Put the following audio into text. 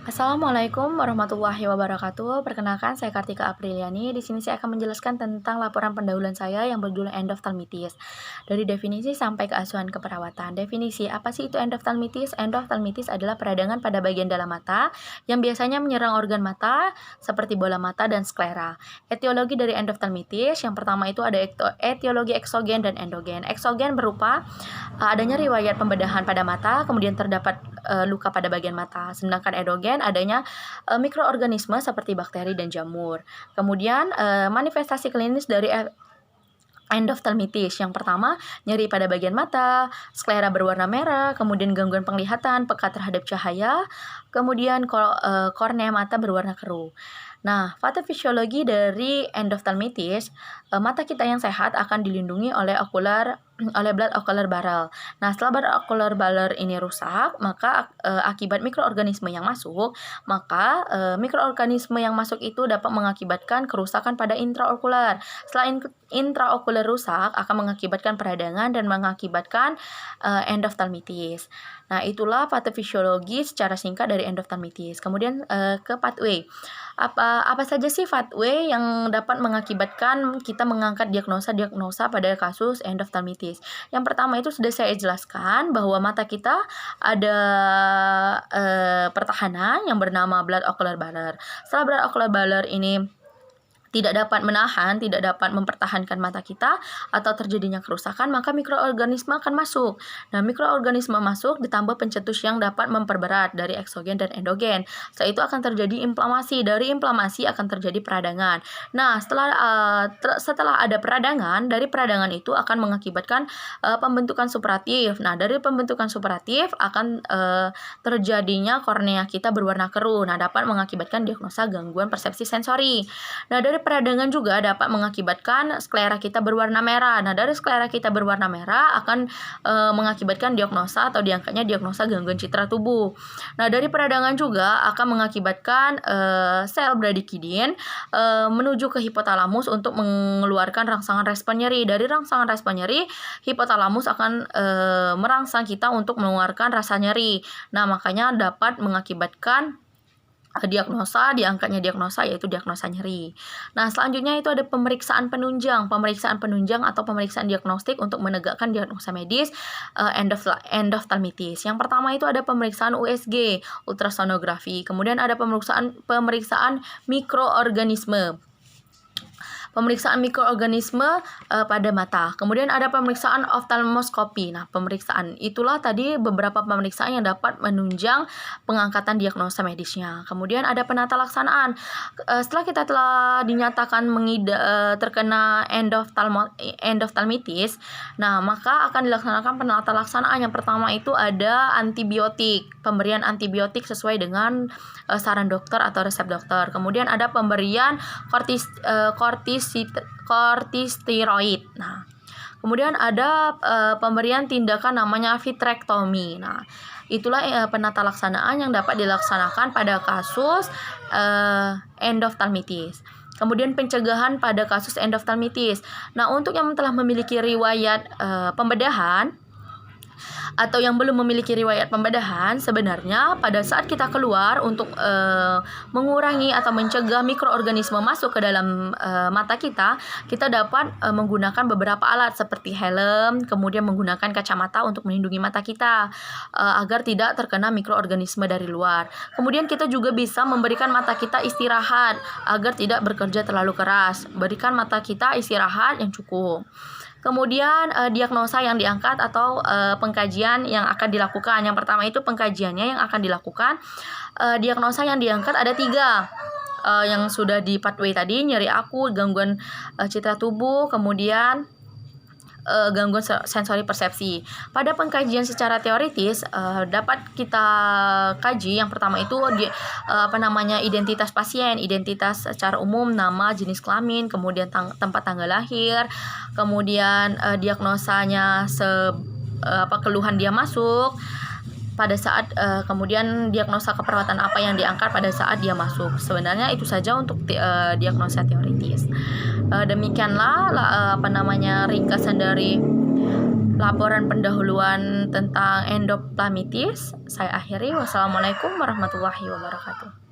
Assalamualaikum warahmatullahi wabarakatuh. Perkenalkan, saya Kartika Apriliani. Di sini saya akan menjelaskan tentang laporan pendahuluan saya yang berjudul endoftalmitis. Dari definisi sampai ke asuhan keperawatan. Definisi, apa sih itu endoftalmitis? Endoftalmitis adalah peradangan pada bagian dalam mata yang biasanya menyerang organ mata seperti bola mata dan sklera. Etiologi dari endoftalmitis, yang pertama itu ada etiologi eksogen dan endogen. Eksogen berupa adanya riwayat pembedahan pada mata, kemudian terdapat luka pada bagian mata. Sedangkan endogen adanya mikroorganisme seperti bakteri dan jamur. Kemudian manifestasi klinis dari endoftalmitis. Yang pertama, nyeri pada bagian mata, sklera berwarna merah, kemudian gangguan penglihatan, peka terhadap cahaya, kemudian kornea mata berwarna keruh. Nah, patofisiologi dari endoftalmitis, mata kita yang sehat akan dilindungi oleh blood ocular barrel. Nah, setelah blood ocular barrel ini rusak, maka akibat mikroorganisme yang masuk, maka mikroorganisme yang masuk itu dapat mengakibatkan kerusakan pada intraokular. Selain intraokular rusak, akan mengakibatkan peradangan dan mengakibatkan endoftalmitis. Nah, itulah patofisiologi secara singkat dari endoftalmitis. Kemudian ke pathway. Apa saja sih pathway yang dapat mengakibatkan kita mengangkat diagnosa pada kasus endoftalmitis? Yang pertama itu sudah saya jelaskan bahwa mata kita ada pertahanan yang bernama blood ocular barrier. Setelah blood ocular barrier ini tidak dapat menahan, tidak dapat mempertahankan mata kita atau terjadinya kerusakan, maka mikroorganisme akan masuk. Nah, mikroorganisme masuk ditambah pencetus yang dapat memperberat dari eksogen dan endogen. Setelah itu akan terjadi inflamasi. Dari inflamasi akan terjadi peradangan. Nah, setelah ada peradangan, dari peradangan itu akan mengakibatkan pembentukan supuratif. Nah, dari pembentukan supuratif akan terjadinya kornea kita berwarna keruh. Nah, dapat mengakibatkan diagnosa gangguan persepsi sensori. Nah, dari peradangan juga dapat mengakibatkan sklera kita berwarna merah. Nah, dari sklera kita berwarna merah akan mengakibatkan diagnosa atau diangkatnya diagnosa gangguan citra tubuh. Nah, dari peradangan juga akan mengakibatkan sel bradikinin menuju ke hipotalamus untuk mengeluarkan rangsangan respon nyeri. Dari rangsangan respon nyeri, hipotalamus akan merangsang kita untuk mengeluarkan rasa nyeri. Nah, makanya dapat mengakibatkan diangkatnya diagnosa yaitu diagnosa nyeri. Nah, selanjutnya itu ada pemeriksaan penunjang atau pemeriksaan diagnostik untuk menegakkan diagnosa medis endoftalmitis. Yang pertama itu ada pemeriksaan USG, ultrasonografi. Kemudian ada pemeriksaan mikroorganisme. Pemeriksaan mikroorganisme pada mata. Kemudian ada pemeriksaan oftalmoskopi. Nah, pemeriksaan itulah tadi beberapa pemeriksaan yang dapat menunjang pengangkatan diagnosa medisnya. Kemudian ada penata laksanaan. Setelah kita telah dinyatakan terkena endoftalmitis, nah maka akan dilaksanakan penata laksanaan. Yang pertama itu ada antibiotik, pemberian antibiotik sesuai dengan saran dokter atau resep dokter. Kemudian ada pemberian kortikosteroid. Nah, kemudian ada pemberian tindakan namanya vitrektomi. Nah, itulah penata laksanaan yang dapat dilaksanakan pada kasus endoftalmitis. Kemudian pencegahan pada kasus endoftalmitis. Nah, untuk yang telah memiliki riwayat pembedahan atau yang belum memiliki riwayat pembedahan, sebenarnya pada saat kita keluar untuk mengurangi atau mencegah mikroorganisme masuk ke dalam mata kita dapat menggunakan beberapa alat seperti helm, kemudian menggunakan kacamata untuk melindungi mata kita agar tidak terkena mikroorganisme dari luar. Kemudian kita juga bisa memberikan mata kita istirahat agar tidak bekerja terlalu keras. Berikan mata kita istirahat yang cukup. Kemudian diagnosa yang diangkat atau pengkajian yang akan dilakukan. Yang pertama itu pengkajiannya yang akan dilakukan. Diagnosa yang diangkat ada 3. Yang sudah di pathway tadi, nyeri akut, gangguan citra tubuh, kemudian gangguan sensori persepsi. Pada pengkajian secara teoritis dapat kita kaji. Yang pertama itu identitas pasien, identitas secara umum, nama, jenis kelamin, kemudian tempat tanggal lahir, kemudian diagnosanya keluhan dia masuk pada saat kemudian diagnosa keperawatan apa yang diangkat pada saat dia masuk. Sebenarnya itu saja untuk diagnosa teoritis. Demikianlah ringkasan dari laporan pendahuluan tentang endophthalmitis saya akhiri. Wassalamualaikum warahmatullahi wabarakatuh.